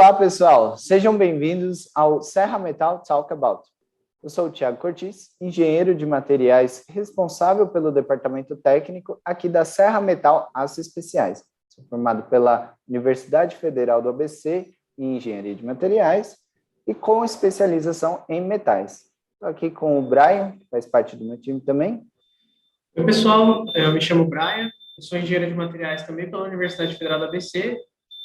Olá, pessoal. Sejam bem-vindos ao Serra Metal Talk About. Eu sou o Thiago Cortis, engenheiro de materiais responsável pelo departamento técnico aqui da Serra Metal Aços Especiais. Sou formado pela Universidade Federal do ABC em Engenharia de Materiais e com especialização em metais. Estou aqui com o Brian, que faz parte do meu time também. Oi, pessoal, eu me chamo Brian, eu sou engenheiro de materiais também pela Universidade Federal do ABC,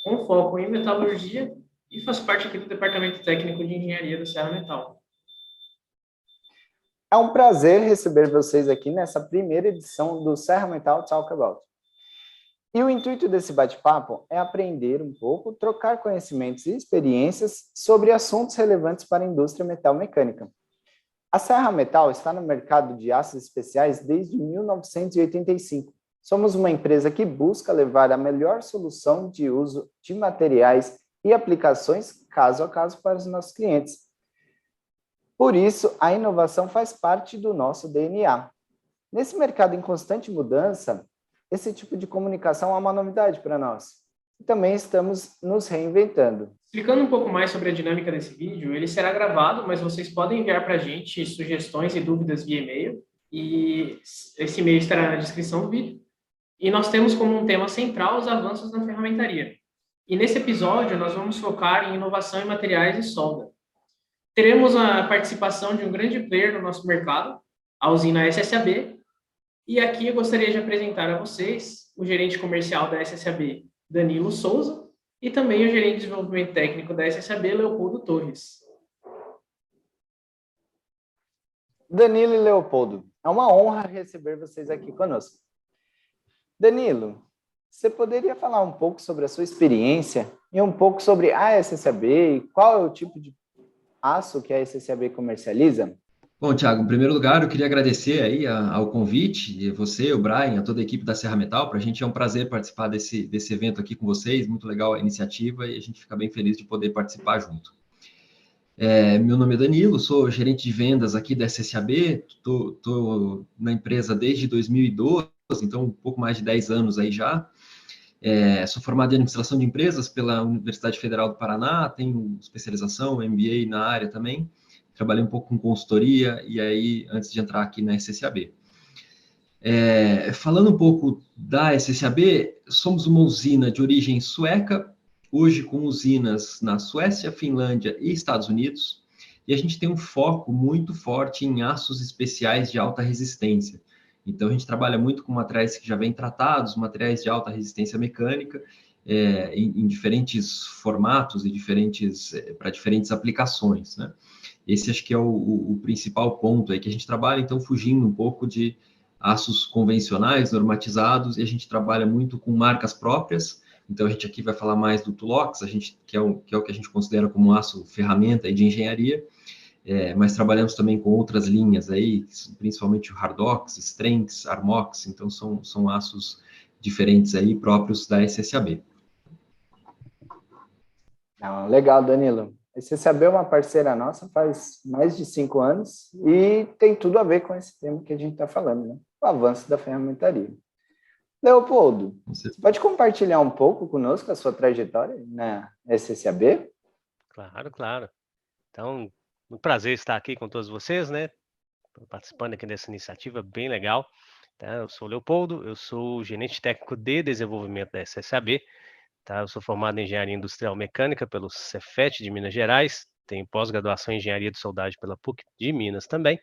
com foco em metalurgia e faço parte aqui do Departamento Técnico de Engenharia da Serra Metal. É um prazer receber vocês aqui nessa primeira edição do Serra Metal Talk About. E o intuito desse bate-papo é aprender um pouco, trocar conhecimentos e experiências sobre assuntos relevantes para a indústria metal-mecânica. A Serra Metal está no mercado de aços especiais desde 1985. Somos uma empresa que busca levar a melhor solução de uso de materiais e aplicações caso a caso para os nossos clientes. Por isso, a inovação faz parte do nosso DNA. Nesse mercado em constante mudança, esse tipo de comunicação é uma novidade para nós. E também estamos nos reinventando. Explicando um pouco mais sobre a dinâmica desse vídeo, ele será gravado, mas vocês podem enviar para a gente sugestões e dúvidas via e-mail, e esse e-mail estará na descrição do vídeo. E nós temos como um tema central os avanços na ferramentaria. E nesse episódio, nós vamos focar em inovação em materiais e solda. Teremos a participação de um grande player no nosso mercado, a usina SSAB, e aqui eu gostaria de apresentar a vocês o gerente comercial da SSAB, Danilo Souza, e também o gerente de desenvolvimento técnico da SSAB, Leopoldo Torres. Danilo e Leopoldo, é uma honra receber vocês aqui conosco. Danilo, você poderia falar um pouco sobre a sua experiência e um pouco sobre a SSAB e qual é o tipo de aço que a SSAB comercializa? Bom, Thiago, em primeiro lugar, eu queria agradecer aí ao convite, e você, o Brian, a toda a equipe da Serra Metal. Para a gente é um prazer participar desse evento aqui com vocês, muito legal a iniciativa e a gente fica bem feliz de poder participar junto. Meu nome é Danilo, sou gerente de vendas aqui da SSAB, estou na empresa desde 2012, então um pouco mais de 10 anos aí já. Sou formado em administração de empresas pela Universidade Federal do Paraná, tenho especialização, MBA na área também. Trabalhei um pouco com consultoria e aí, antes de entrar aqui na SSAB. Falando um pouco da SSAB, somos uma usina de origem sueca, hoje com usinas na Suécia, Finlândia e Estados Unidos, e a gente tem um foco muito forte em aços especiais de alta resistência. Então, a gente trabalha muito com materiais que já vêm tratados, materiais de alta resistência mecânica, em diferentes formatos e para diferentes aplicações, né? Esse acho que é o principal ponto aí que a gente trabalha, então fugindo um pouco de aços convencionais, normatizados, e a gente trabalha muito com marcas próprias. Então a gente aqui vai falar mais do Tulox, que é o que a gente considera como aço ferramenta de engenharia, mas trabalhamos também com outras linhas aí, principalmente o Hardox, Strengths, Armox, então são aços diferentes aí próprios da SSAB. Legal, Danilo. A SSAB é uma parceira nossa faz mais de 5 anos e tem tudo a ver com esse tema que a gente está falando, né? O avanço da ferramentaria. Leopoldo, você pode compartilhar um pouco conosco a sua trajetória na SSAB? Claro. Então, um prazer estar aqui com todos vocês, né? Participando aqui dessa iniciativa bem legal. Tá? Eu sou o Leopoldo, eu sou gerente técnico de desenvolvimento da SSAB. Tá? Eu sou formado em Engenharia Industrial Mecânica pelo Cefet de Minas Gerais, tenho pós-graduação em Engenharia de Soldagem pela PUC de Minas também.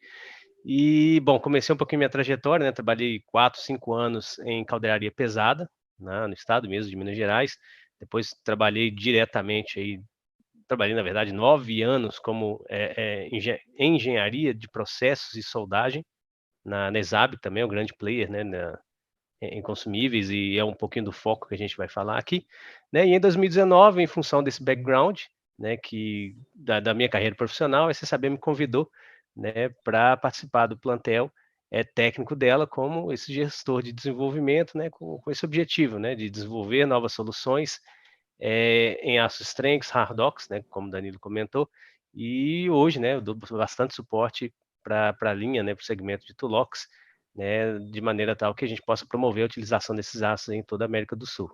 E, bom, comecei um pouquinho minha trajetória, né? Trabalhei 4, 5 anos em caldeiraria pesada, né? No estado mesmo de Minas Gerais. Depois trabalhei diretamente aí, trabalhei, na verdade, 9 anos como em engenharia de processos e soldagem, na ESAB também, é um grande player, né? Em consumíveis, e é um pouquinho do foco que a gente vai falar aqui, né? E em 2019, em função desse background, né, da minha carreira profissional, a SSAB me convidou, né, para participar do plantel técnico dela como esse gestor de desenvolvimento, né, com esse objetivo, né, de desenvolver novas soluções em aços strengths, Hardox, né, como o Danilo comentou, e hoje, né, eu dou bastante suporte para a linha, né, para o segmento de Tulox, né, de maneira tal que a gente possa promover a utilização desses aços em toda a América do Sul.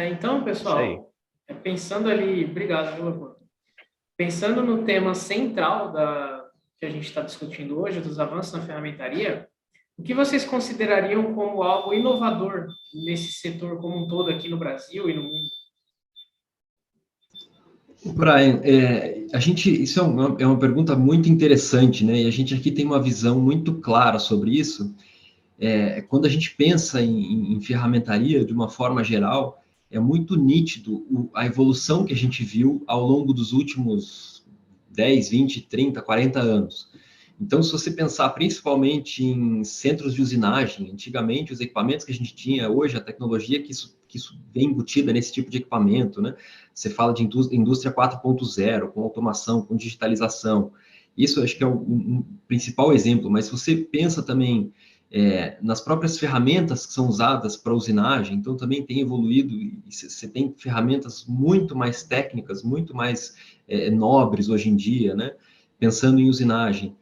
Então, pessoal, Pensando ali, obrigado, viu, Leopoldo? Pensando no tema central que a gente está discutindo hoje, dos avanços na ferramentaria, o que vocês considerariam como algo inovador nesse setor como um todo aqui no Brasil e no mundo? Brian, isso é uma pergunta muito interessante, né? E a gente aqui tem uma visão muito clara sobre isso. Quando a gente pensa em ferramentaria de uma forma geral, é muito nítido a evolução que a gente viu ao longo dos últimos 10, 20, 30, 40 anos. Então, se você pensar principalmente em centros de usinagem, antigamente os equipamentos que a gente tinha, hoje a tecnologia que isso vem embutida nesse tipo de equipamento, né? Você fala de indústria 4.0, com automação, com digitalização. Isso eu acho que é um principal exemplo, mas se você pensa também nas próprias ferramentas que são usadas para usinagem, então também tem evoluído, e você tem ferramentas muito mais técnicas, muito mais nobres hoje em dia, né? Pensando em usinagem.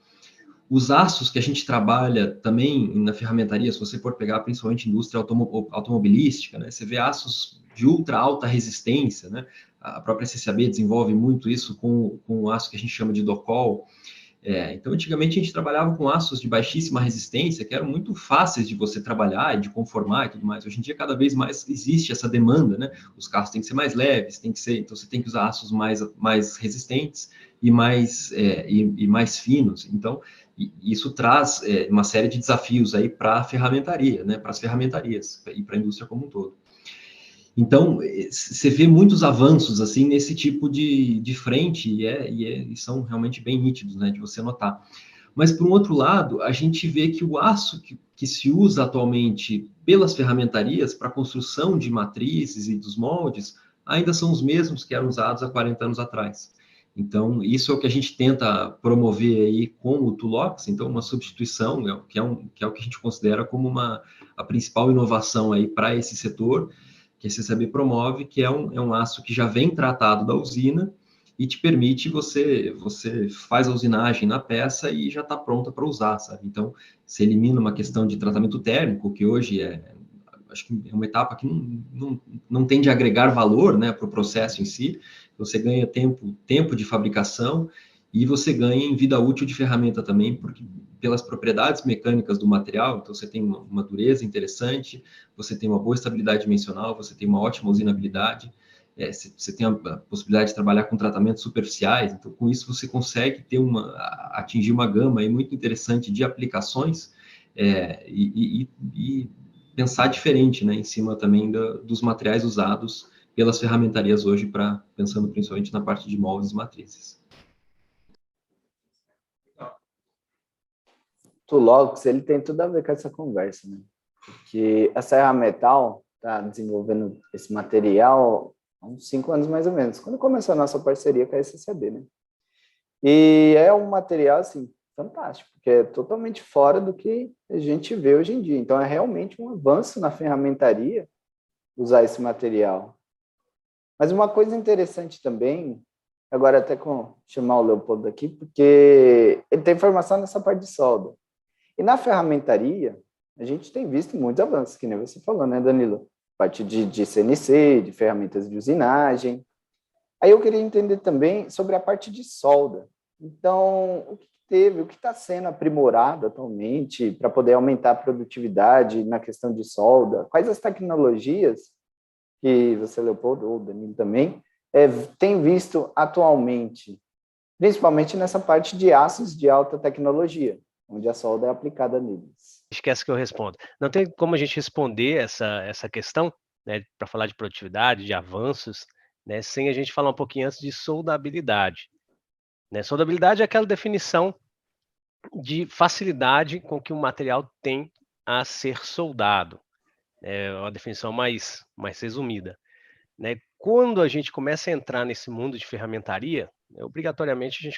Os aços que a gente trabalha também na ferramentaria, se você for pegar principalmente indústria automobilística, né? Você vê aços de ultra alta resistência, né? A própria CCAB desenvolve muito isso com o aço que a gente chama de Docol. Então, antigamente a gente trabalhava com aços de baixíssima resistência, que eram muito fáceis de você trabalhar, de conformar e tudo mais. Hoje em dia, cada vez mais existe essa demanda, né? Os carros têm que ser mais leves, então você tem que usar aços mais resistentes e mais finos. Então, isso traz uma série de desafios aí para a ferramentaria, né? Para as ferramentarias e para a indústria como um todo. Então, você vê muitos avanços assim nesse tipo de frente e são realmente bem nítidos, né, de você notar. Mas, por um outro lado, a gente vê que o aço que se usa atualmente pelas ferramentarias para a construção de matrizes e dos moldes ainda são os mesmos que eram usados há 40 anos atrás. Então, isso é o que a gente tenta promover aí com o Tulox, então uma substituição, que é o que a gente considera como a principal inovação aí para esse setor, que a CCAB promove, que é um aço que já vem tratado da usina e te permite você faz a usinagem na peça e já está pronta para usar, sabe? Então, você elimina uma questão de tratamento térmico, que hoje acho que é uma etapa que não tem de agregar valor, né, para o processo em si. Você ganha tempo de fabricação e você ganha em vida útil de ferramenta também, porque pelas propriedades mecânicas do material, então você tem uma dureza interessante, você tem uma boa estabilidade dimensional, você tem uma ótima usinabilidade, você tem a possibilidade de trabalhar com tratamentos superficiais, então com isso você consegue atingir uma gama aí muito interessante de aplicações e pensar diferente, né, em cima também dos materiais usados pelas ferramentarias hoje, pensando principalmente na parte de moldes e matrizes. Tulox, ele tem tudo a ver com essa conversa, né? Porque a Serra Metal está desenvolvendo esse material há uns 5 anos mais ou menos, quando começou a nossa parceria com a SCB, né? E é um material, assim, fantástico, porque é totalmente fora do que a gente vê hoje em dia. Então, é realmente um avanço na ferramentaria usar esse material. Mas uma coisa interessante também, agora até chamar o Leopoldo aqui, porque ele tem formação nessa parte de solda. E na ferramentaria, a gente tem visto muitos avanços, que nem você falou, né, Danilo? Parte de CNC, de ferramentas de usinagem. Aí eu queria entender também sobre a parte de solda. Então, o que teve, o que está sendo aprimorado atualmente para poder aumentar a produtividade na questão de solda? Quais as tecnologias que você, Leopoldo, ou Danilo também, tem visto atualmente, principalmente nessa parte de aços de alta tecnologia, onde a solda é aplicada neles? Esquece que eu respondo. Não tem como a gente responder essa questão, né, para falar de produtividade, de avanços, né, sem a gente falar um pouquinho antes de soldabilidade. Né? Soldabilidade é aquela definição de facilidade com que o material tem a ser soldado. É uma definição mais resumida. Né? Quando a gente começa a entrar nesse mundo de ferramentaria, obrigatoriamente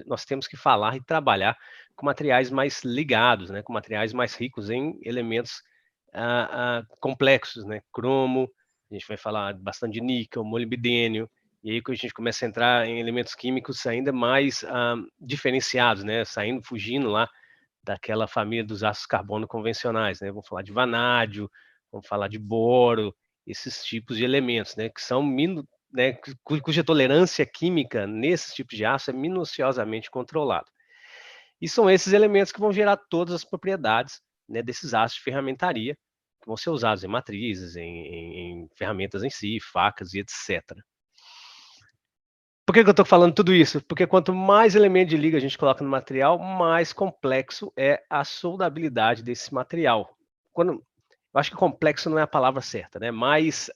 nós temos que falar e trabalhar com materiais mais ligados, né? Com materiais mais ricos em elementos complexos, né? Cromo, a gente vai falar bastante de níquel, molibdênio, e aí quando a gente começa a entrar em elementos químicos ainda mais diferenciados, né? Fugindo lá daquela família dos ácidos carbono convencionais, né? Vamos falar de vanádio, vamos falar de boro, esses tipos de elementos, né? Que são né, cuja tolerância química nesses tipos de aço é minuciosamente controlado. E são esses elementos que vão gerar todas as propriedades, né, desses aços de ferramentaria, que vão ser usados em matrizes, em ferramentas em si, facas e etc. Por que eu estou falando tudo isso? Porque quanto mais elemento de liga a gente coloca no material, mais complexo é a soldabilidade desse material. Eu acho que complexo não é a palavra certa, né? Mais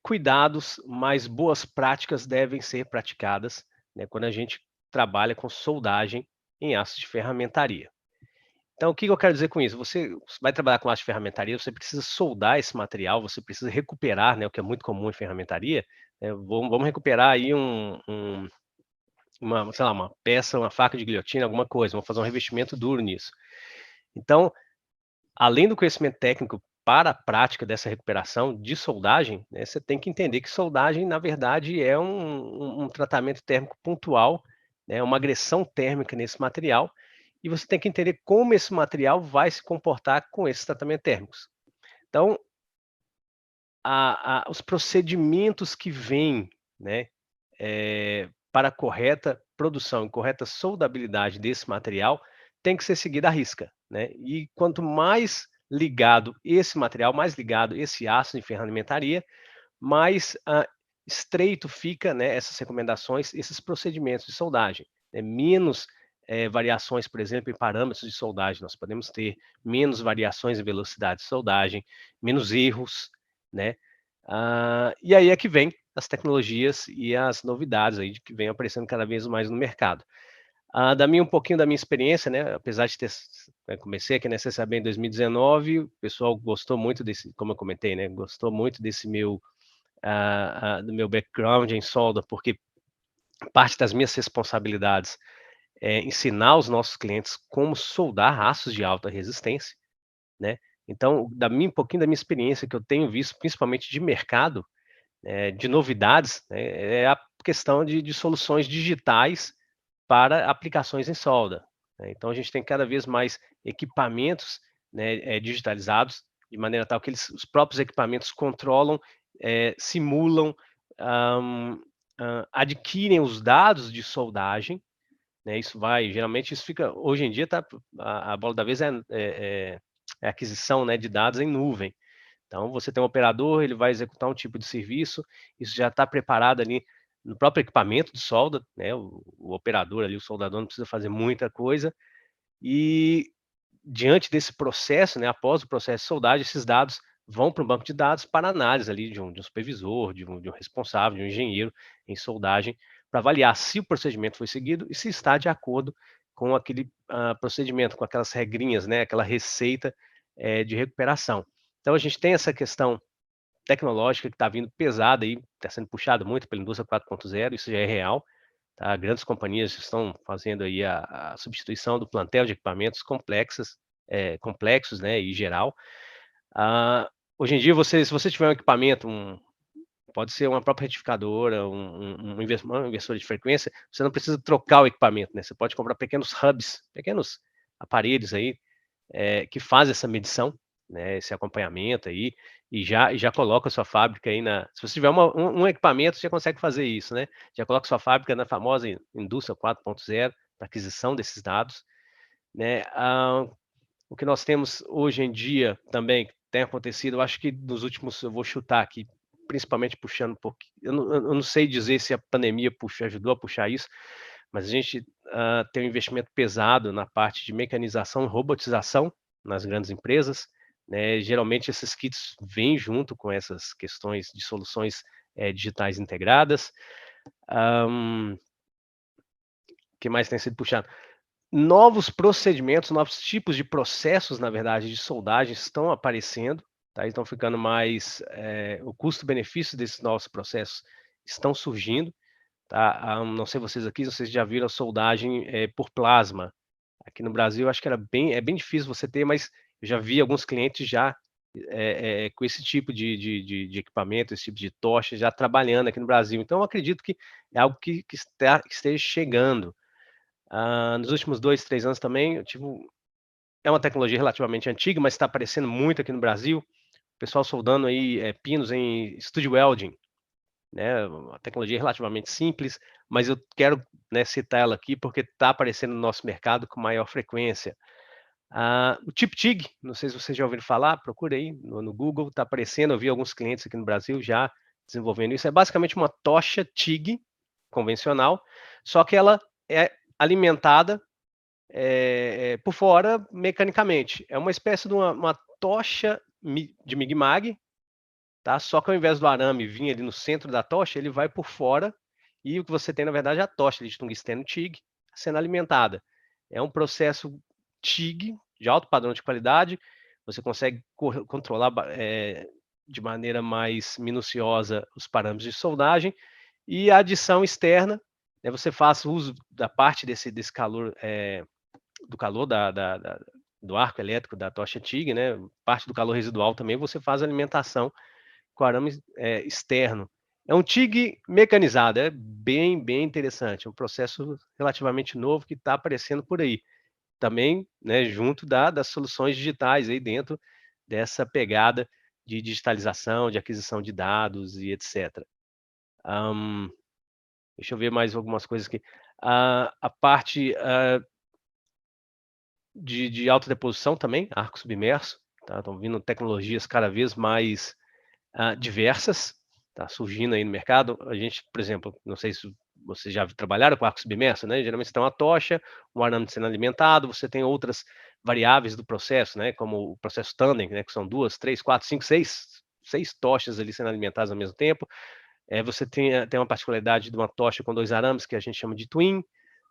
cuidados, mais boas práticas devem ser praticadas, né, quando a gente trabalha com soldagem em aços de ferramentaria. Então, o que eu quero dizer com isso? Você vai trabalhar com aço de ferramentaria, você precisa soldar esse material, você precisa recuperar, né, o que é muito comum em ferramentaria. Vamos recuperar aí sei lá, uma peça, uma faca de guilhotina, alguma coisa, vamos fazer um revestimento duro nisso. Então, além do conhecimento técnico para a prática dessa recuperação de soldagem, né, você tem que entender que soldagem, na verdade, é um tratamento térmico pontual, né, uma agressão térmica nesse material, e você tem que entender como esse material vai se comportar com esses tratamentos térmicos. Então, os procedimentos que vêm, né, para a correta produção e correta soldabilidade desse material tem que ser seguida à risca, né? E quanto mais ligado esse material, mais ligado esse aço de ferramentaria, mais estreito fica, né, essas recomendações, esses procedimentos de soldagem, né? Menos variações, por exemplo, em parâmetros de soldagem, nós podemos ter menos variações em velocidade de soldagem, menos erros, né? E aí é que vem as tecnologias e as novidades aí que vem aparecendo cada vez mais no mercado. Um pouquinho da minha experiência, né? Apesar de ter, comecei aqui na CSAB em 2019, o pessoal gostou muito desse, como eu comentei, né? Gostou muito desse do meu background em solda, porque parte das minhas responsabilidades é ensinar os nossos clientes como soldar aços de alta resistência, né? Então, um pouquinho da minha experiência que eu tenho visto, principalmente de mercado, de novidades, né, é a questão de soluções digitais para aplicações em solda, né? Então, a gente tem cada vez mais equipamentos, né, digitalizados, de maneira tal que os próprios equipamentos controlam, simulam, adquirem os dados de soldagem, né? Geralmente isso fica, hoje em dia, a bola da vez é a aquisição, né, de dados em nuvem. Então, você tem um operador, ele vai executar um tipo de serviço, isso já está preparado ali no próprio equipamento de solda, né? O operador ali, o soldador, não precisa fazer muita coisa. E diante desse processo, né, após o processo de soldagem, esses dados vão para um banco de dados para análise ali de um supervisor, de um responsável, de um engenheiro em soldagem, para avaliar se o procedimento foi seguido e se está de acordo com aquele procedimento, com aquelas regrinhas, né, aquela receita de recuperação. Então, a gente tem essa questão tecnológica que está vindo pesada aí, está sendo puxada muito pela indústria 4.0, isso já é real, tá? Grandes companhias estão fazendo aí a substituição do plantel de equipamentos complexos, né, e geral. Hoje em dia, se você tiver um equipamento, pode ser uma própria retificadora, um inversor de frequência, você não precisa trocar o equipamento, né? Você pode comprar pequenos hubs, pequenos aparelhos aí, que fazem essa medição, né, esse acompanhamento aí, e já coloca a sua fábrica aí se você tiver um equipamento, você já consegue fazer isso, né? Já coloca sua fábrica na famosa indústria 4.0 para aquisição desses dados, né? O que nós temos hoje em dia também, que tem acontecido, eu acho que nos últimos, eu vou chutar aqui, principalmente puxando um pouquinho, eu não sei dizer se a pandemia ajudou a puxar isso, mas a gente tem um investimento pesado na parte de mecanização e robotização nas grandes empresas, né? Geralmente esses kits vêm junto com essas questões de soluções digitais integradas. O que mais tem sido puxado? Novos procedimentos, novos tipos de processos, na verdade, de soldagem estão aparecendo, tá? Estão ficando mais, o custo-benefício desses novos processos estão surgindo, tá? Não sei vocês já viram a soldagem por plasma. Aqui no Brasil, acho que é bem difícil você ter, mas eu já vi alguns clientes já com esse tipo de equipamento, esse tipo de tocha, já trabalhando aqui no Brasil. Então, eu acredito que é algo que esteja chegando. Nos últimos 2, 3 anos também, é uma tecnologia relativamente antiga, mas está aparecendo muito aqui no Brasil, pessoal soldando aí pinos em Studio Welding, né? Uma tecnologia relativamente simples, mas eu quero, né, citar ela aqui porque está aparecendo no nosso mercado com maior frequência. O Chip TIG, não sei se vocês já ouviram falar, procura aí no Google, está aparecendo, eu vi alguns clientes aqui no Brasil já desenvolvendo isso. É basicamente uma tocha TIG convencional, só que ela é alimentada por fora mecanicamente. É uma espécie de uma tocha de Mig-Mag, tá? Só que ao invés do arame vir ali no centro da tocha, ele vai por fora e o que você tem, na verdade, é a tocha de tungsteno TIG sendo alimentada. É um processo TIG de alto padrão de qualidade, você consegue controlar de maneira mais minuciosa os parâmetros de soldagem e a adição externa, né, você faz uso da parte desse calor, do calor do arco elétrico da tocha TIG, né, parte do calor residual também, você faz alimentação com arame externo. É um TIG mecanizado, é bem interessante, é um processo relativamente novo que está aparecendo por aí. Também, né, junto das soluções digitais aí dentro dessa pegada de digitalização, de aquisição de dados e etc. Deixa eu ver mais algumas coisas aqui. A parte de autodeposição também, arco submerso, tá? Estão vindo tecnologias cada vez mais diversas, tá surgindo aí no mercado. A gente, por exemplo, não sei se vocês já trabalharam com arco submerso, né? Geralmente você tem uma tocha, um arame sendo alimentado, você tem outras variáveis do processo, né? Como o processo tandem, né? Que são 2, 3, 4, 5, 6 tochas ali sendo alimentadas ao mesmo tempo. Você tem uma particularidade de uma tocha com 2 arames que a gente chama de twin.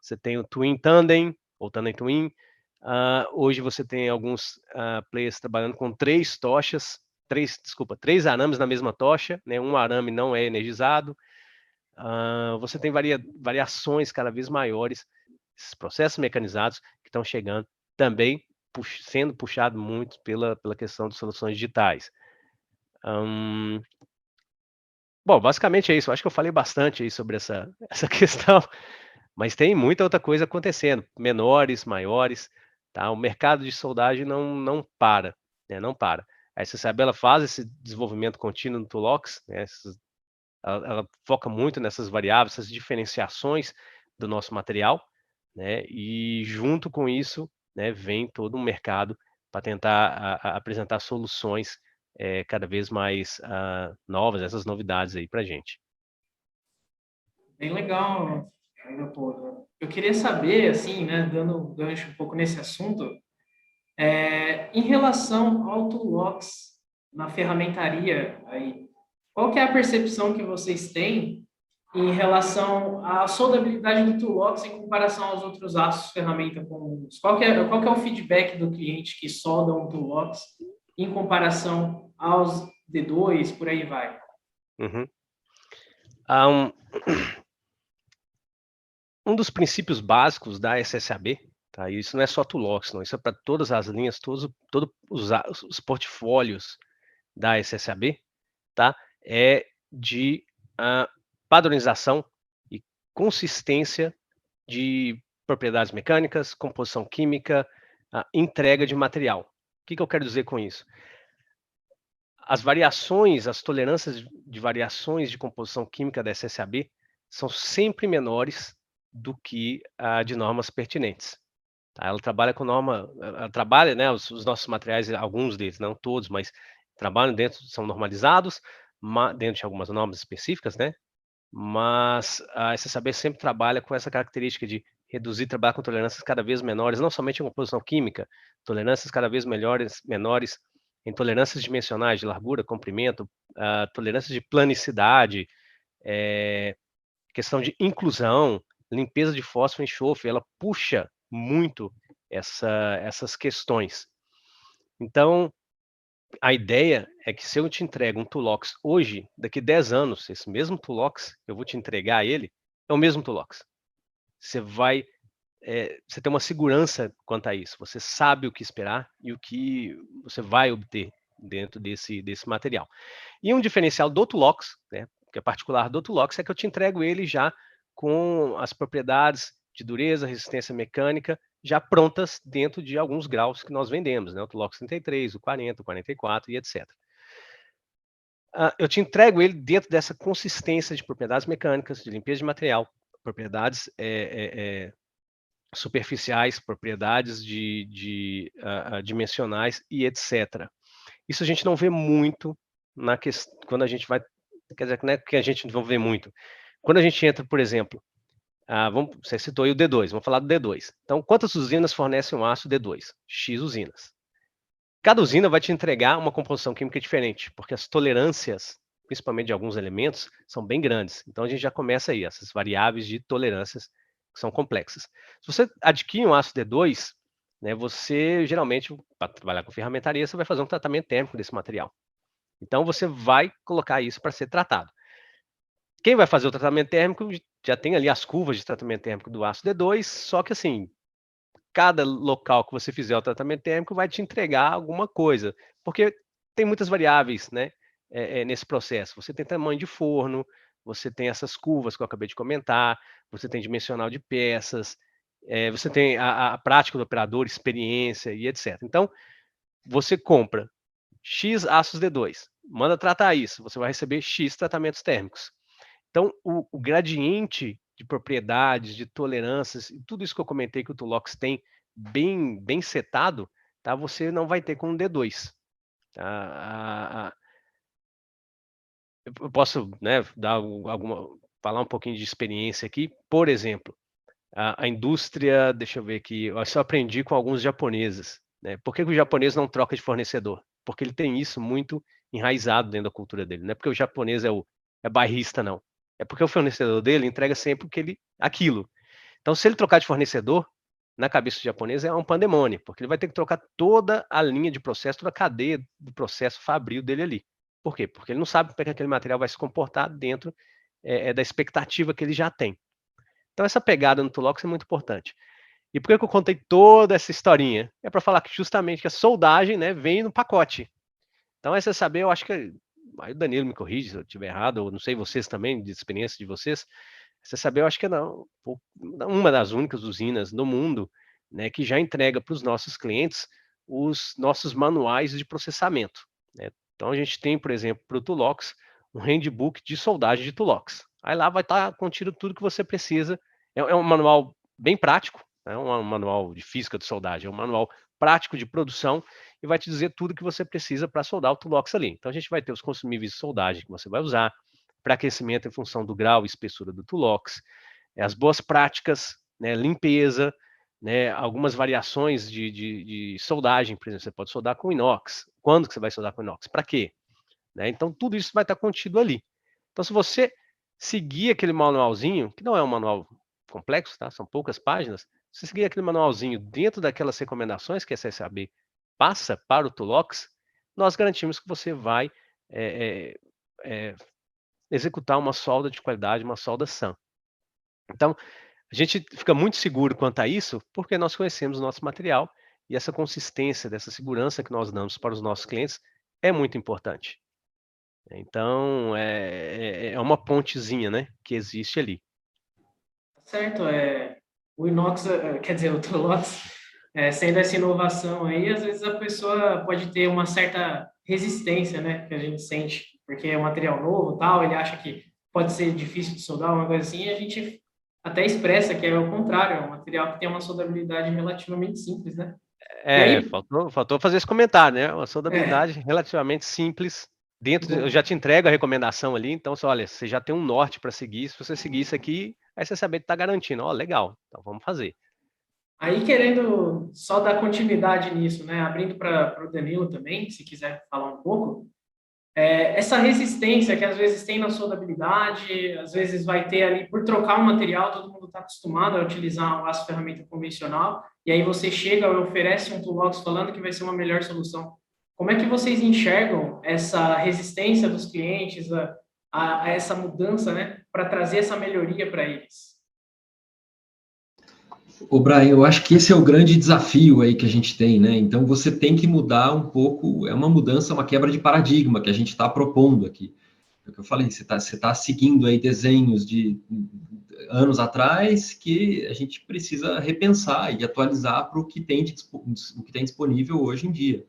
Você tem o twin tandem ou tandem twin. Hoje você tem alguns players trabalhando com 3 tochas, 3 arames na mesma tocha, né? Um arame não é energizado. Você tem variações cada vez maiores, esses processos mecanizados que estão chegando também sendo puxado muito pela questão de soluções digitais. Bom, basicamente é isso. Eu acho que eu falei bastante aí sobre essa questão, mas tem muita outra coisa acontecendo, menores, maiores, tá? O mercado de soldagem não para, né? Não para. A SSAB faz esse desenvolvimento contínuo no Tulox, né? Ela foca muito nessas variáveis, essas diferenciações do nosso material, né? E junto com isso, né, vem todo um mercado para tentar apresentar soluções cada vez mais novas, essas novidades aí para a gente. Bem legal, Leopoldo. Eu queria saber, assim, né, dando gancho um pouco nesse assunto, em relação ao Toolbox na ferramentaria, aí, qual que é a percepção que vocês têm em relação à soldabilidade do Toolbox em comparação aos outros aços ferramenta comuns? Qual que é o feedback do cliente que solda um Toolbox em comparação aos D2, por aí vai? Uhum. Um dos princípios básicos da SSAB, tá? E isso não é só Tulox, não, isso é para todas as linhas, todos os portfólios da SSAB, tá? É de padronização e consistência de propriedades mecânicas, composição química, entrega de material. O que eu quero dizer com isso? As variações, as tolerâncias de variações de composição química da SSAB são sempre menores do que a de normas pertinentes. Tá? Ela trabalha com norma, ela trabalha, né, os nossos materiais, alguns deles, não todos, mas trabalham dentro, são normalizados, dentro de algumas normas específicas, né? Mas a SSAB sempre trabalha com essa característica de reduzir, trabalhar com tolerâncias cada vez menores, não somente em composição química, tolerâncias cada vez menores em tolerâncias dimensionais de largura, comprimento, tolerâncias de planicidade, questão de inclusão, limpeza de fósforo e enxofre, ela puxa muito essas questões. Então, a ideia é que se eu te entrego um Tulox hoje, daqui 10 anos, esse mesmo Tulox, eu vou te entregar ele, é o mesmo Tulox. Você tem uma segurança quanto a isso, você sabe o que esperar e o que você vai obter dentro desse material. E um diferencial do Tulox, né, que é particular do Tulox, é que eu te entrego ele já com as propriedades de dureza, resistência mecânica, já prontas dentro de alguns graus que nós vendemos, né? O Tulox 33, o 40, o 44 e etc. eu te entrego ele dentro dessa consistência de propriedades mecânicas, de limpeza de material, propriedades superficiais, propriedades dimensionais e etc. Isso a gente não vê muito quando a gente vai, quer dizer, não é que a gente não vê muito. Quando a gente entra, por exemplo, você citou aí o D2, vamos falar do D2. Então, quantas usinas fornecem um aço D2? X usinas. Cada usina vai te entregar uma composição química diferente, porque as tolerâncias, principalmente de alguns elementos, são bem grandes. Então, a gente já começa aí, essas variáveis de tolerâncias que são complexas. Se você adquire um aço D2, né, você geralmente, para trabalhar com ferramentaria, você vai fazer um tratamento térmico desse material. Então, você vai colocar isso para ser tratado. Quem vai fazer o tratamento térmico já tem ali as curvas de tratamento térmico do aço D2, só que assim, cada local que você fizer o tratamento térmico vai te entregar alguma coisa, porque tem muitas variáveis, né, nesse processo. Você tem tamanho de forno, você tem essas curvas que eu acabei de comentar, você tem dimensional de peças, você tem a prática do operador, experiência e etc. Então, você compra X aços D2, manda tratar isso, você vai receber X tratamentos térmicos. Então, o gradiente de propriedades, de tolerâncias, e tudo isso que eu comentei que o Tulox tem bem setado, tá? Você não vai ter com um D2. Tá? Eu posso, né, falar um pouquinho de experiência aqui. Por exemplo, a indústria, deixa eu ver aqui, eu só aprendi com alguns japoneses. Né? Por que o japonês não troca de fornecedor? Porque ele tem isso muito enraizado dentro da cultura dele. Não é porque o japonês é bairrista, não. É porque o fornecedor dele entrega sempre aquilo. Então, se ele trocar de fornecedor, na cabeça do japonês é um pandemônio, porque ele vai ter que trocar toda a linha de processo, toda a cadeia do processo fabril dele ali. Por quê? Porque ele não sabe como é que aquele material vai se comportar dentro da expectativa que ele já tem. Então, essa pegada no Tulox é muito importante. E por que eu contei toda essa historinha? É para falar que justamente que a soldagem, né, vem no pacote. Então, essa saber, eu acho que aí o Danilo me corrige se eu estiver errado, ou não sei vocês também, de experiência de vocês, essa saber, eu acho que é uma das únicas usinas no mundo, né, que já entrega para os nossos clientes os nossos manuais de processamento. Né? Então, a gente tem, por exemplo, para o Tulox, um handbook de soldagem de Tulox. Aí lá vai estar contido tudo que você precisa. É um manual bem prático, não é um manual de física de soldagem, é um manual prático de produção e vai te dizer tudo que você precisa para soldar o Tulox ali. Então, a gente vai ter os consumíveis de soldagem que você vai usar, para aquecimento em função do grau e espessura do Tulox, as boas práticas, né, limpeza, né, algumas variações de soldagem, por exemplo, você pode soldar com inox. Quando que você vai soldar com inox? Para quê? Né? Então, tudo isso vai estar contido ali. Então, se você seguir aquele manualzinho, que não é um manual complexo, tá? São poucas páginas, se você seguir aquele manualzinho dentro daquelas recomendações que a SSAB passa para o Tulox, nós garantimos que você vai executar uma solda de qualidade, uma solda sã. Então, a gente fica muito seguro quanto a isso, porque nós conhecemos o nosso material e essa consistência dessa segurança que nós damos para os nossos clientes é muito importante. Então, é uma pontezinha, né, que existe ali. Certo, o inox, quer dizer, o Tulox, sendo essa inovação aí, às vezes a pessoa pode ter uma certa resistência, né, que a gente sente, porque é um material novo, tal, ele acha que pode ser difícil de soldar, uma coisa assim, e a gente até expressa que é o contrário, é um material que tem uma soldabilidade relativamente simples, né? E aí, Faltou fazer esse comentário, né? Uma é, soldabilidade relativamente simples. Eu já te entrego a recomendação ali, então, olha, você já tem um norte para seguir. Se você seguir isso aqui, aí você saber que está garantindo. Ó, legal, então vamos fazer. aí querendo só dar continuidade nisso, né? Abrindo para o Danilo também, se quiser falar um pouco, essa resistência que às vezes tem na soldabilidade, às vezes vai ter ali, por trocar um material, todo mundo está acostumado a utilizar um aço ferramenta convencional, e aí você chega e oferece um Tulox falando que vai ser uma melhor solução. Como é que vocês enxergam essa resistência dos clientes a essa mudança, né, para trazer essa melhoria para eles? Ô, Brian, eu acho que esse é o grande desafio aí que a gente tem, né? Então você tem que mudar um pouco, é uma mudança, uma quebra de paradigma que a gente está propondo aqui. É o que eu falei, você tá seguindo aí desenhos de anos atrás que a gente precisa repensar e atualizar para o que tem disponível hoje em dia.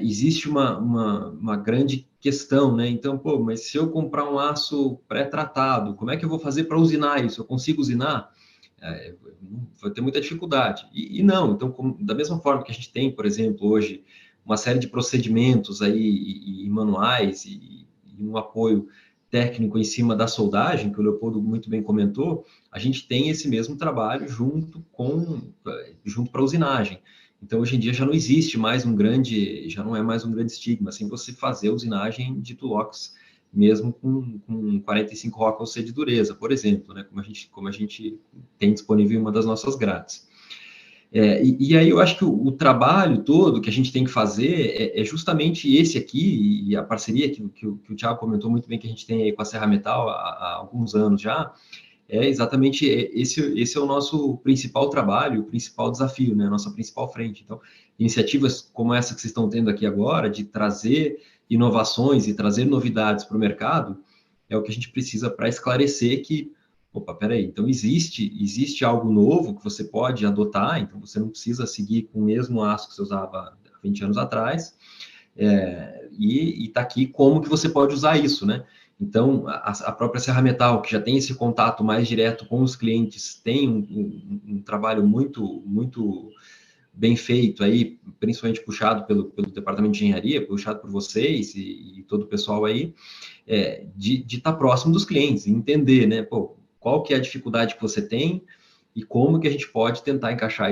Existe uma grande questão, né? Então, pô, mas se eu comprar um aço pré-tratado, como é que eu vou fazer para usinar isso? Eu consigo usinar? Vai ter muita dificuldade. E não, então, da mesma forma que a gente tem, por exemplo, hoje, uma série de procedimentos aí e manuais e um apoio técnico em cima da soldagem, que o Leopoldo muito bem comentou, a gente tem esse mesmo trabalho junto para a usinagem. Então, hoje em dia já não existe mais já não é mais um grande estigma, assim, você fazer usinagem de Tulox, mesmo com 45 Rockall de dureza, por exemplo, né, como a gente tem disponível em uma das nossas grades. E aí eu acho que o trabalho todo que a gente tem que fazer é justamente esse aqui, e a parceria que o Thiago comentou muito bem que a gente tem aí com a Serra Metal há alguns anos já, exatamente esse é o nosso principal trabalho, o principal desafio, né? A nossa principal frente. Então, iniciativas como essa que vocês estão tendo aqui agora, de trazer inovações e trazer novidades para o mercado, é o que a gente precisa para esclarecer que, opa, peraí, então existe algo novo que você pode adotar, então você não precisa seguir com o mesmo aço que você usava 20 anos atrás, e está aqui como que você pode usar isso, né? Então, a própria Serra Metal, que já tem esse contato mais direto com os clientes, tem um trabalho muito bem feito aí, principalmente puxado pelo departamento de engenharia, puxado por vocês e todo o pessoal aí, de estar próximo dos clientes, entender, né, pô, qual que é a dificuldade que você tem e como que a gente pode tentar encaixar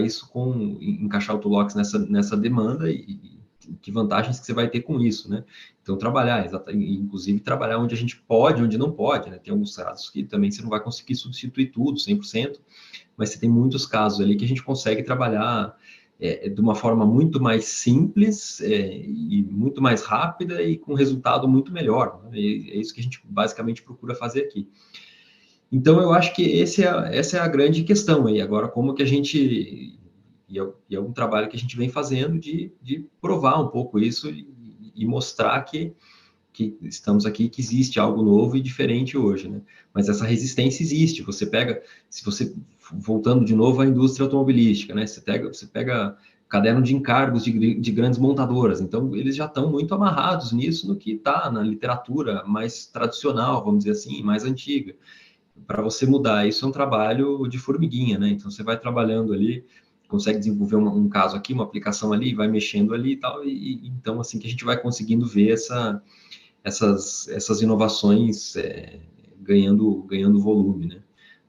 encaixar o Tulox nessa demanda e que vantagens que você vai ter com isso, né? Então, inclusive trabalhar onde a gente pode, onde não pode, né? Tem alguns casos que também você não vai conseguir substituir tudo, 100%, mas você tem muitos casos ali que a gente consegue trabalhar de uma forma muito mais simples e muito mais rápida e com resultado muito melhor, né? E é isso que a gente basicamente procura fazer aqui. Então, eu acho que essa é a grande questão aí. Agora, como que a gente... E é um trabalho que a gente vem fazendo de provar um pouco isso e mostrar que estamos aqui, que existe algo novo e diferente hoje, né? Mas essa resistência existe. Se você, voltando de novo à indústria automobilística, né? Você pega caderno de encargos de grandes montadoras. Então, eles já estão muito amarrados nisso, no que está na literatura mais tradicional, vamos dizer assim, mais antiga. Para você mudar, isso é um trabalho de formiguinha, né? Então, você vai trabalhando ali, consegue desenvolver um caso aqui, uma aplicação ali, vai mexendo ali e tal, então, assim, que a gente vai conseguindo ver essas inovações ganhando volume, né?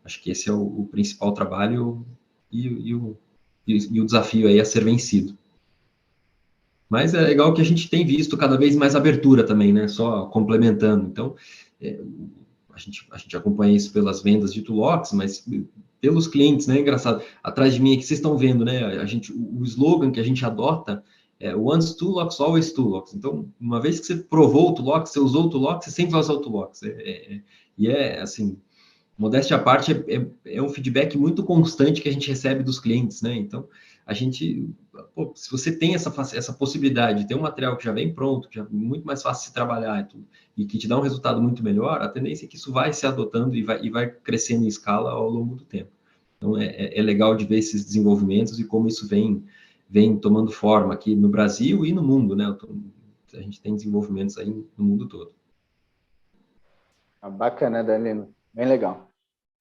Acho que esse é o principal trabalho e o desafio aí a ser vencido. Mas é legal que a gente tem visto cada vez mais abertura também, né? Só complementando. Então, a gente acompanha isso pelas vendas de Tulox, mas pelos clientes, né? Engraçado. Atrás de mim aqui vocês estão vendo, né? O slogan que a gente adota once Tulox, always Tulox. Então, uma vez que você provou o Tulox, você usou o Tulox, você sempre vai usar o Tulox. Assim, modéstia à parte, é um feedback muito constante que a gente recebe dos clientes, né? Então, se você tem essa possibilidade de ter um material que já vem pronto, que já é muito mais fácil de se trabalhar e que te dá um resultado muito melhor, a tendência é que isso vai se adotando e vai crescendo em escala ao longo do tempo. Então, é legal de ver esses desenvolvimentos e como isso vem tomando forma aqui no Brasil e no mundo, né? A gente tem desenvolvimentos aí no mundo todo. Bacana, Danilo. Bem legal.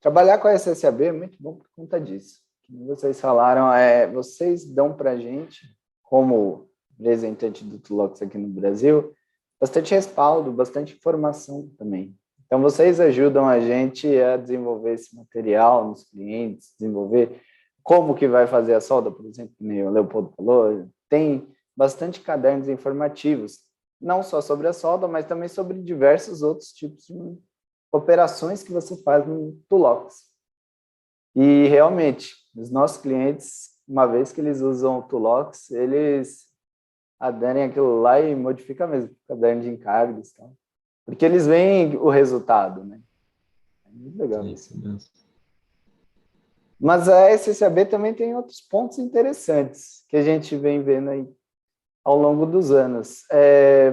Trabalhar com a SSAB é muito bom por conta disso. Como vocês falaram, vocês dão para a gente, como representante do Tulox aqui no Brasil, bastante respaldo, bastante informação também. Então, vocês ajudam a gente a desenvolver esse material nos clientes, desenvolver como que vai fazer a solda, por exemplo, como o Leopoldo falou, tem bastante cadernos informativos, não só sobre a solda, mas também sobre diversos outros tipos de operações que você faz no Tulox. E, realmente, os nossos clientes, uma vez que eles usam o Tulox, eles aderem aquilo lá e modificam mesmo, caderno de encargos, tá? Porque eles veem o resultado, né? É muito legal. É isso mesmo. Mas a SSAB também tem outros pontos interessantes que a gente vem vendo aí ao longo dos anos.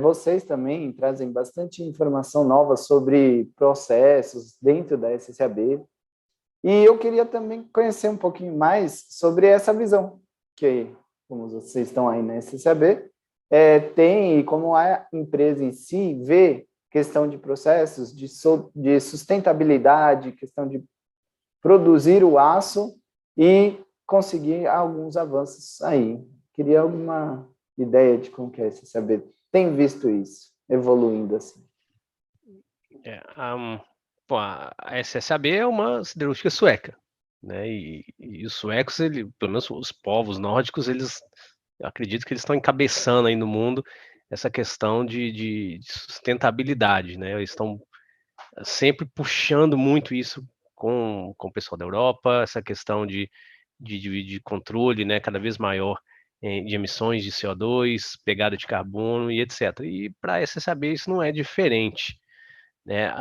Vocês também trazem bastante informação nova sobre processos dentro da SSAB. E eu queria também conhecer um pouquinho mais sobre essa visão, que, como vocês estão aí na SSAB, tem, como a empresa em si vê questão de processos, de sustentabilidade, questão de produzir o aço e conseguir alguns avanços aí. Queria alguma ideia de como que é esse saber. Tem visto isso evoluindo assim? A SSAB é uma siderúrgica sueca, né? E os suecos, pelo menos os povos nórdicos, eu acredito que eles estão encabeçando aí no mundo essa questão de sustentabilidade, né? Eles estão sempre puxando muito isso com o pessoal da Europa, essa questão de controle, né, cada vez maior de emissões de CO2, pegada de carbono e etc. E para a SSAB isso não é diferente, né?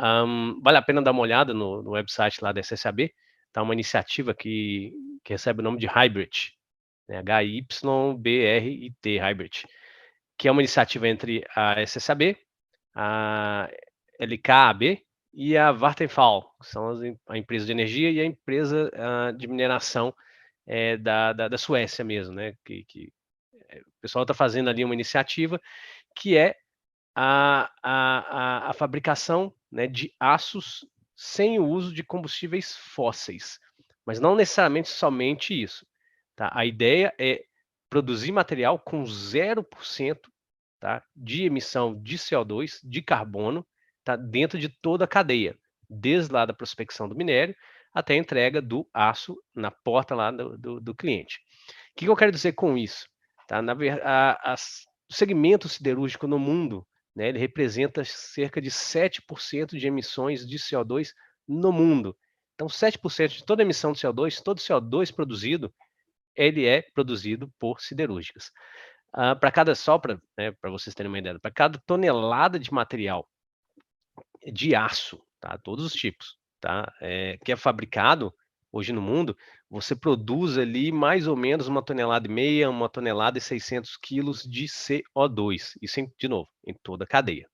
Vale a pena dar uma olhada no website lá da SSAB, tá uma iniciativa que recebe o nome de Hybrid, né? HYBRIT, Hybrid, que é uma iniciativa entre a SSAB, a LKAB e a Vattenfall, que são a empresa de energia e a empresa de mineração da Suécia mesmo, né? O pessoal está fazendo ali uma iniciativa que é a fabricação, né, de aços sem o uso de combustíveis fósseis, mas não necessariamente somente isso, tá? A ideia é produzir material com 0%, tá, de emissão de CO2, de carbono, tá, dentro de toda a cadeia, desde lá da prospecção do minério até a entrega do aço na porta lá do cliente. O que eu quero dizer com isso? Tá? O segmento siderúrgico no mundo, né, ele representa cerca de 7% de emissões de CO2 no mundo. Então, 7% de toda emissão de CO2, todo CO2 produzido, ele é produzido por siderúrgicas. Para cada sopra, né, para vocês terem uma ideia, para cada tonelada de material de aço, tá, todos os tipos, tá, que é fabricado hoje no mundo, você produz ali mais ou menos 1,5 toneladas, 1,6 quilos de CO2. Isso, de novo, em toda a cadeia.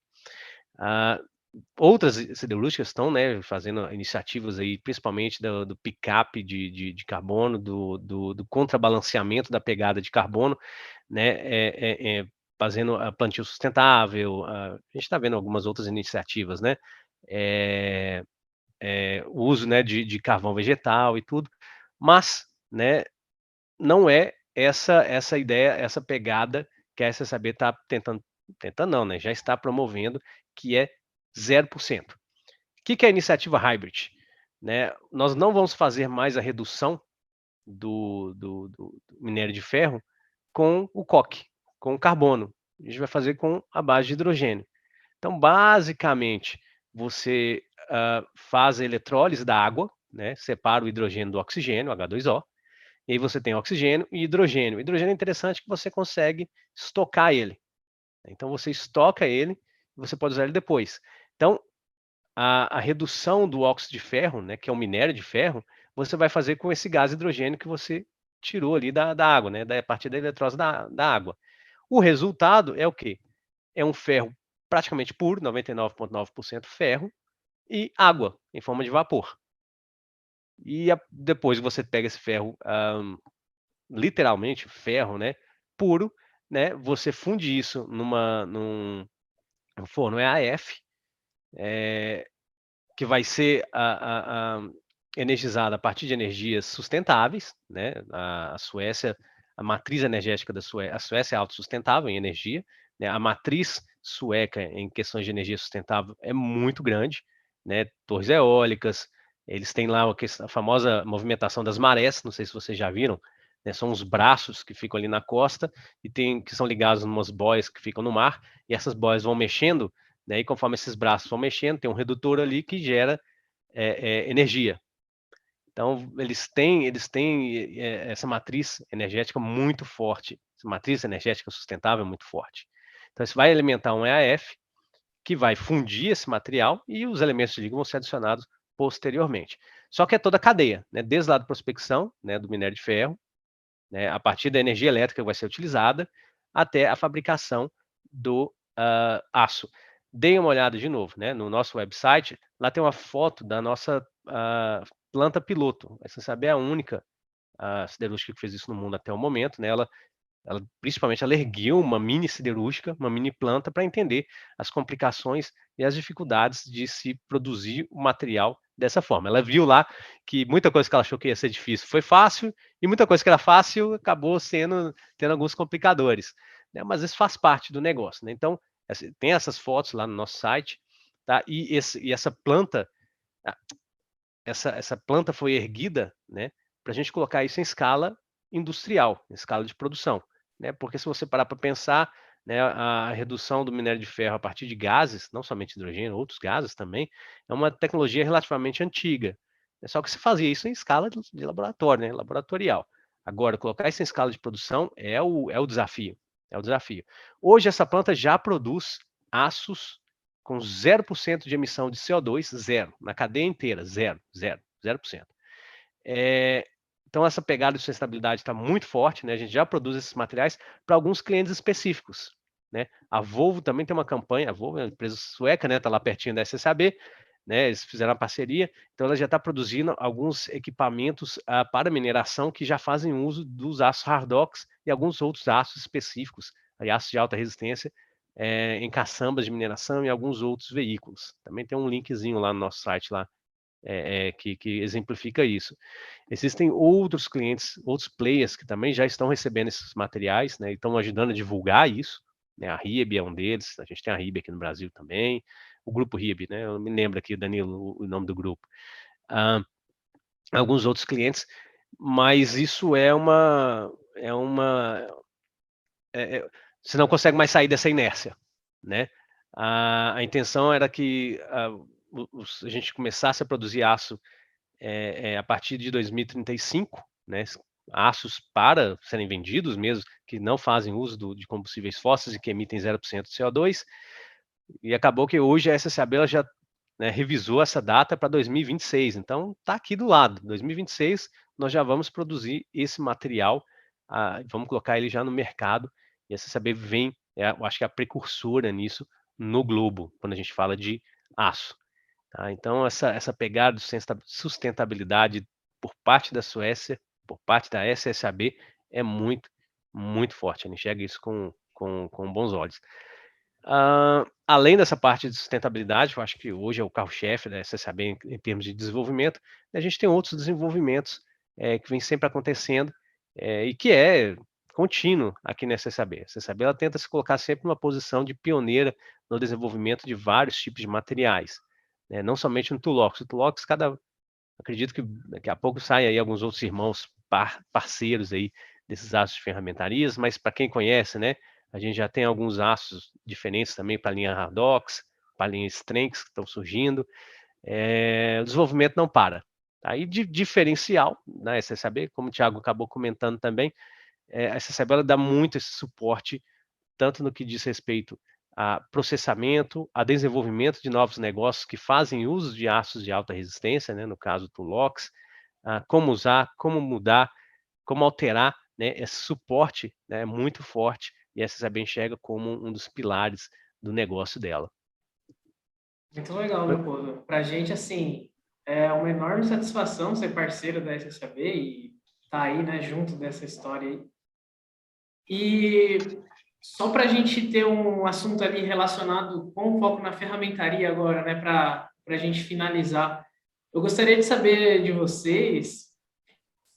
Outras siderúrgicas estão, né, fazendo iniciativas aí, principalmente do pick-up de carbono, do contrabalanceamento da pegada de carbono, né, fazendo a plantio sustentável. A gente está vendo algumas outras iniciativas, né, o uso, né, de carvão vegetal e tudo, mas, né, não é essa ideia, essa pegada que a SSAB está tentando não, né, já está promovendo, que é 0%. O que é a iniciativa Hybrid? Né, nós não vamos fazer mais a redução do minério de ferro com o coque, com o carbono. A gente vai fazer com a base de hidrogênio. Então, basicamente, você faz a eletrólise da água, né, separa o hidrogênio do oxigênio, H2O, e aí você tem oxigênio e hidrogênio. O hidrogênio é interessante que você consegue estocar ele. Então, você estoca ele e você pode usar ele depois. Então, a redução do óxido de ferro, né, que é o minério de ferro, você vai fazer com esse gás hidrogênio que você tirou ali da água, né, a partir da eletrólise da água. O resultado é o quê? É um ferro praticamente puro, 99,9% ferro, e água em forma de vapor. E depois você pega esse ferro, literalmente ferro, né, puro, né, você funde isso num forno EAF, que vai ser energizada a partir de energias sustentáveis, né? A Suécia, a matriz energética da Suécia, a Suécia é autossustentável em energia, né? A matriz sueca em questões de energia sustentável é muito grande, né? Torres eólicas, eles têm lá a famosa movimentação das marés, não sei se vocês já viram, né? São os braços que ficam ali na costa e que são ligados em umas boias que ficam no mar, e essas boias vão mexendo, né, e conforme esses braços vão mexendo, tem um redutor ali que gera energia. Então, eles têm essa matriz energética muito forte, essa matriz energética sustentável muito forte. Então, isso vai alimentar um EAF, que vai fundir esse material e os elementos de liga vão ser adicionados posteriormente. Só que é toda a cadeia, né, desde lá da prospecção, né, do minério de ferro, né, a partir da energia elétrica que vai ser utilizada, até a fabricação do aço. Deem uma olhada de novo, né, no nosso website, lá tem uma foto da nossa planta piloto. Essa sabe é a única siderúrgica que fez isso no mundo até o momento, né? Ela Principalmente, ela ergueu uma mini siderúrgica, uma mini planta, para entender as complicações e as dificuldades de se produzir o material dessa forma. Ela viu lá que muita coisa que ela achou que ia ser difícil foi fácil, e muita coisa que era fácil acabou tendo alguns complicadores, né? Mas isso faz parte do negócio, né? Então, tem essas fotos lá no nosso site, tá? E essa planta, essa planta foi erguida, né, para a gente colocar isso em escala industrial, em escala de produção, né? Porque se você parar para pensar, né, a redução do minério de ferro a partir de gases, não somente hidrogênio, outros gases também, é uma tecnologia relativamente antiga. Só que se fazia isso em escala de laboratório, né, laboratorial. Agora, colocar isso em escala de produção é o desafio. É o desafio. Hoje, essa planta já produz aços com 0% de emissão de CO2, zero, na cadeia inteira, zero, zero, 0%. Então, essa pegada de sustentabilidade está muito forte, né? A gente já produz esses materiais para alguns clientes específicos, né? A Volvo também tem uma campanha, a Volvo é uma empresa sueca, né? Está lá pertinho da SSAB, né? Eles fizeram uma parceria, então ela já está produzindo alguns equipamentos para mineração que já fazem uso dos aços Hardox e alguns outros aços específicos, aços de alta resistência, em caçambas de mineração e alguns outros veículos. Também tem um linkzinho lá no nosso site lá, que exemplifica isso. Existem outros clientes, outros players que também já estão recebendo esses materiais, né, e estão ajudando a divulgar isso, né, a RIB é um deles, a gente tem a RIB aqui no Brasil também, o grupo RIB, né, eu me lembro aqui, Danilo, o nome do grupo. Alguns outros clientes, mas isso você não consegue mais sair dessa inércia, né? A intenção era que a gente começasse a produzir aço a partir de 2035, né? Aços para serem vendidos mesmo, que não fazem uso de combustíveis fósseis e que emitem 0% de CO2, e acabou que hoje a SSAB ela já, né, revisou essa data para 2026, então está aqui do lado, 2026 nós já vamos produzir esse material, vamos colocar ele já no mercado, e a SSAB vem, eu acho que é a precursora nisso no globo, quando a gente fala de aço. Tá? Então, essa pegada de sustentabilidade por parte da Suécia, por parte da SSAB, é muito, muito forte. A gente enxerga isso com bons olhos. Além dessa parte de sustentabilidade, eu acho que hoje é o carro-chefe da SSAB em termos de desenvolvimento, a gente tem outros desenvolvimentos que vem sempre acontecendo e que é contínuo aqui na SSAB. A SSAB ela tenta se colocar sempre numa posição de pioneira no desenvolvimento de vários tipos de materiais, né? Não somente no Tulox. O Tulox, acredito que daqui a pouco saem aí alguns outros irmãos parceiros aí desses aços de ferramentarias, mas para quem conhece, né, a gente já tem alguns aços diferentes também para a linha Hardox, para a linha Strengths que estão surgindo. O desenvolvimento não para. Aí de diferencial, né, SSAB, como o Thiago acabou comentando também, a SSAB ela dá muito esse suporte, tanto no que diz respeito a processamento, a desenvolvimento de novos negócios que fazem uso de aços de alta resistência, né, no caso do Tulox, como usar, como mudar, como alterar, né, esse suporte, né, muito forte, e a SSAB enxerga como um dos pilares do negócio dela. Muito legal, Leopoldo. Para a gente, assim, é uma enorme satisfação ser parceiro da SSAB e estar aí, né, junto dessa história aí. E só para a gente ter um assunto ali relacionado com foco na ferramentaria agora, né, para a gente finalizar, eu gostaria de saber de vocês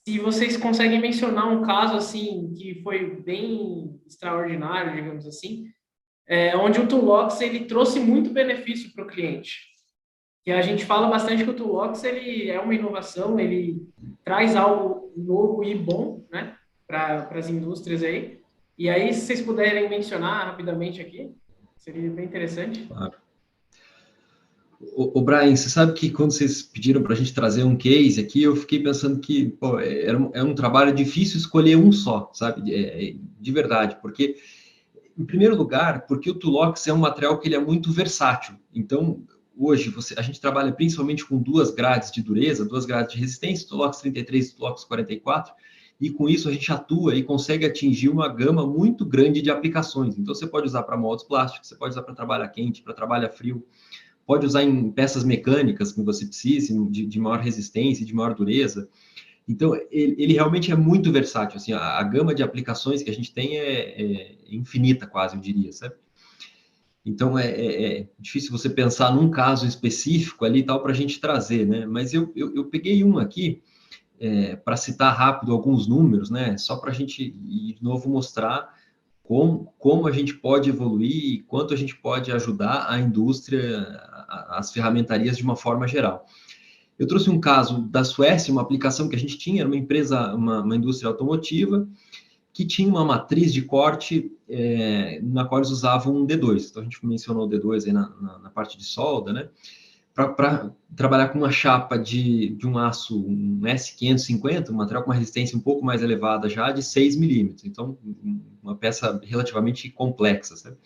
se vocês conseguem mencionar um caso assim que foi bem extraordinário, digamos assim, onde o Tulox ele trouxe muito benefício para o cliente. E a gente fala bastante que o Tulox ele é uma inovação, ele traz algo novo e bom, né, para as indústrias aí. E aí, se vocês puderem mencionar rapidamente aqui, seria bem interessante. Claro. O Brian, você sabe que quando vocês pediram para a gente trazer um case aqui, eu fiquei pensando que pô, é um trabalho difícil escolher um só, sabe? De verdade, porque, em primeiro lugar, porque o Tulox é um material que ele é muito versátil. Então, hoje, a gente trabalha principalmente com duas grades de dureza, duas grades de resistência, Tulox 33 e Tulox 44, e com isso a gente atua e consegue atingir uma gama muito grande de aplicações. Então, você pode usar para moldes plásticos, você pode usar para trabalho quente, para trabalho frio, pode usar em peças mecânicas que você precise, de maior resistência, de maior dureza. Então, ele realmente é muito versátil, assim, a gama de aplicações que a gente tem é infinita quase, eu diria, sabe? Então, é difícil você pensar num caso específico ali e tal para a gente trazer, né? Mas eu peguei um aqui, para citar rápido alguns números, né? Só para a gente, de novo, mostrar como a gente pode evoluir e quanto a gente pode ajudar a indústria, as ferramentarias de uma forma geral. Eu trouxe um caso da Suécia, uma aplicação que a gente tinha, era uma empresa, uma indústria automotiva, que tinha uma matriz de corte na qual eles usavam um D2. Então, a gente mencionou o D2 aí na parte de solda, né? Para trabalhar com uma chapa de um aço, um S550, um material com uma resistência um pouco mais elevada já, de 6 milímetros. Então, uma peça relativamente complexa, sabe?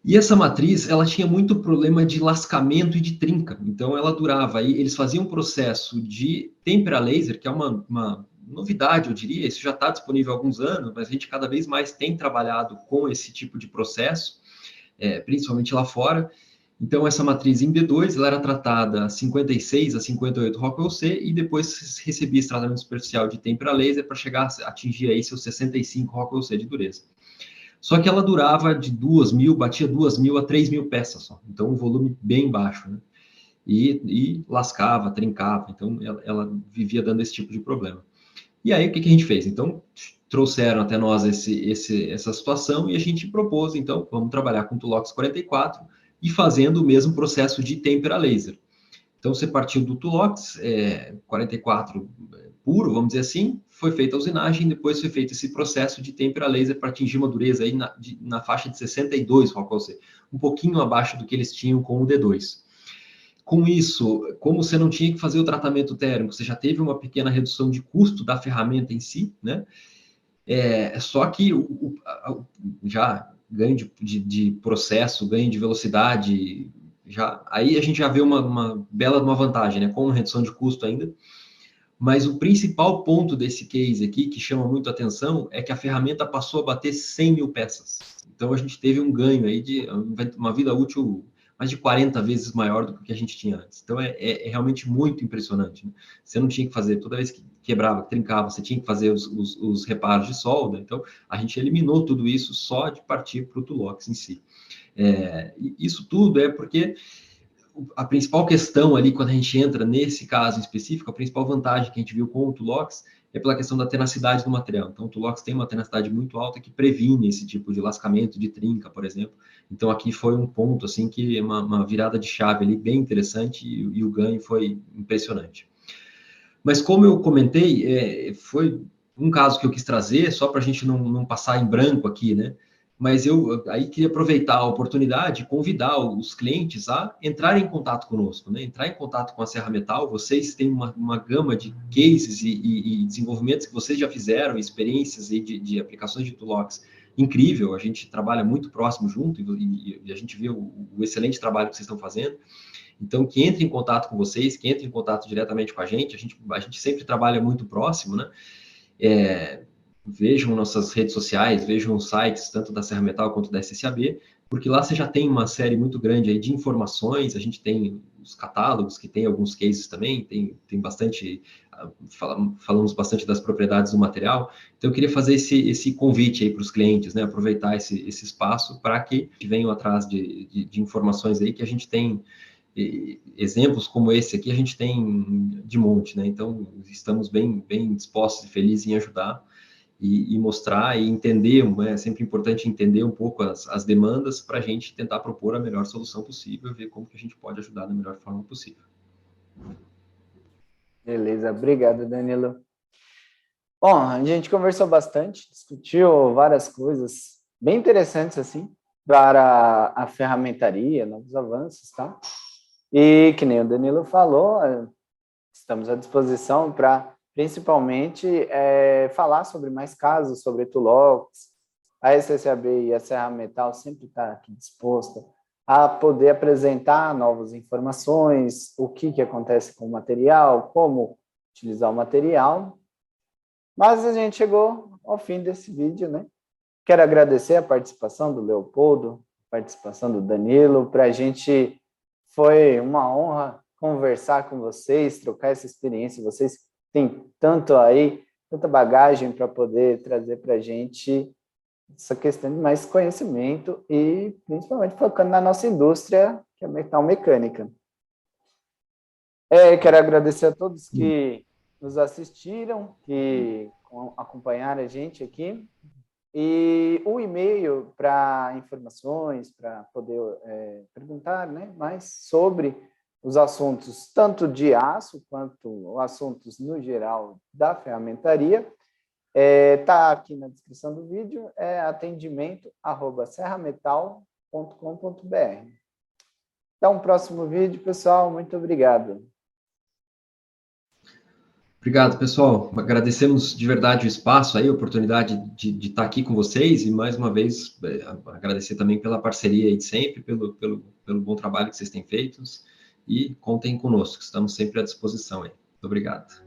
E essa matriz, ela tinha muito problema de lascamento e de trinca. Então, ela durava. Aí eles faziam um processo de tempera laser, que é uma novidade, eu diria. Isso já está disponível há alguns anos, mas a gente cada vez mais tem trabalhado com esse tipo de processo, principalmente lá fora. Então, essa matriz em D2, ela era tratada a 56 a 58 Rockwell C e depois recebia esse tratamento superficial de tempera laser para chegar a atingir aí seus 65 Rockwell C de dureza. Só que ela durava de 2.000, batia 2.000 a 3.000 peças só. Então, um volume bem baixo, né? E lascava, trincava. Então, ela vivia dando esse tipo de problema. E aí, o que a gente fez? Então, trouxeram até nós essa situação e a gente propôs, então, vamos trabalhar com o Tulox 44 e fazendo o mesmo processo de tempera laser. Então, você partiu do Tulox 44 puro, vamos dizer assim, foi feita a usinagem, depois foi feito esse processo de tempera laser para atingir uma dureza aí na faixa de 62 Rockwell C, um pouquinho abaixo do que eles tinham com o D2. Com isso, como você não tinha que fazer o tratamento térmico, você já teve uma pequena redução de custo da ferramenta em si, né? Só que já ganho de processo, ganho de velocidade, aí a gente já vê uma bela vantagem, né? Com redução de custo ainda. Mas o principal ponto desse case aqui, que chama muito a atenção, é que a ferramenta passou a bater 100 mil peças. Então, a gente teve um ganho aí de uma vida útil mais de 40 vezes maior do que a gente tinha antes. Então, é realmente muito impressionante, né? Você não tinha que fazer, toda vez que quebrava, trincava, você tinha que fazer os reparos de solda. Então, a gente eliminou tudo isso só de partir para o Tulox em si. Isso tudo é porque a principal questão ali, quando a gente entra nesse caso em específico, a principal vantagem que a gente viu com o Tulox é pela questão da tenacidade do material. Então, o Tulox tem uma tenacidade muito alta que previne esse tipo de lascamento, de trinca, por exemplo. Então, aqui foi um ponto, assim, que uma virada de chave ali bem interessante e o ganho foi impressionante. Mas, como eu comentei, foi um caso que eu quis trazer, só para a gente não passar em branco aqui, né? Mas eu aí queria aproveitar a oportunidade e convidar os clientes a entrarem em contato conosco, né? Entrar em contato com a Serra Metal. Vocês têm uma gama de cases e desenvolvimentos que vocês já fizeram, experiências de aplicações de Tulox incrível. A gente trabalha muito próximo junto e a gente vê o excelente trabalho que vocês estão fazendo. Então, que entre em contato com vocês, que entre em contato diretamente com a gente sempre trabalha muito próximo, né? Vejam nossas redes sociais, vejam os sites, tanto da Serra Metal quanto da SSAB, porque lá você já tem uma série muito grande aí de informações, a gente tem os catálogos, que tem alguns cases também, tem bastante, falamos bastante das propriedades do material, então eu queria fazer esse convite aí para os clientes, né, aproveitar esse espaço para que venham atrás de informações aí que a gente tem. Exemplos como esse aqui a gente tem de monte, né? Então, estamos bem dispostos e felizes em ajudar e mostrar e entender, é sempre importante entender um pouco as demandas para a gente tentar propor a melhor solução possível, ver como que a gente pode ajudar da melhor forma possível. Beleza, obrigado, Danilo. Bom, a gente conversou bastante, discutiu várias coisas bem interessantes, assim, para a ferramentaria, novos avanços, tá? E, que nem o Danilo falou, estamos à disposição para, principalmente, falar sobre mais casos, sobre Tulox. A SSAB e a Serra Metal sempre está aqui disposta a poder apresentar novas informações, o que acontece com o material, como utilizar o material. Mas a gente chegou ao fim desse vídeo, né? Quero agradecer a participação do Leopoldo, a participação do Danilo. Para a gente foi uma honra conversar com vocês, trocar essa experiência. Vocês tem tanto aí, tanta bagagem para poder trazer para a gente essa questão de mais conhecimento e principalmente focando na nossa indústria, que é a metal mecânica. Quero agradecer a todos que nos assistiram, que acompanharam a gente aqui. E o e-mail para informações, para poder perguntar, né, mais sobre os assuntos tanto de aço quanto assuntos no geral da ferramentaria, está aqui na descrição do vídeo, atendimento@serrametal.com.br. Até um próximo vídeo, pessoal. Muito obrigado. Obrigado, pessoal. Agradecemos de verdade o espaço aí, a oportunidade de estar aqui com vocês e, mais uma vez, agradecer também pela parceria aí de sempre, pelo bom trabalho que vocês têm feito e contem conosco, estamos sempre à disposição aí. Muito obrigado.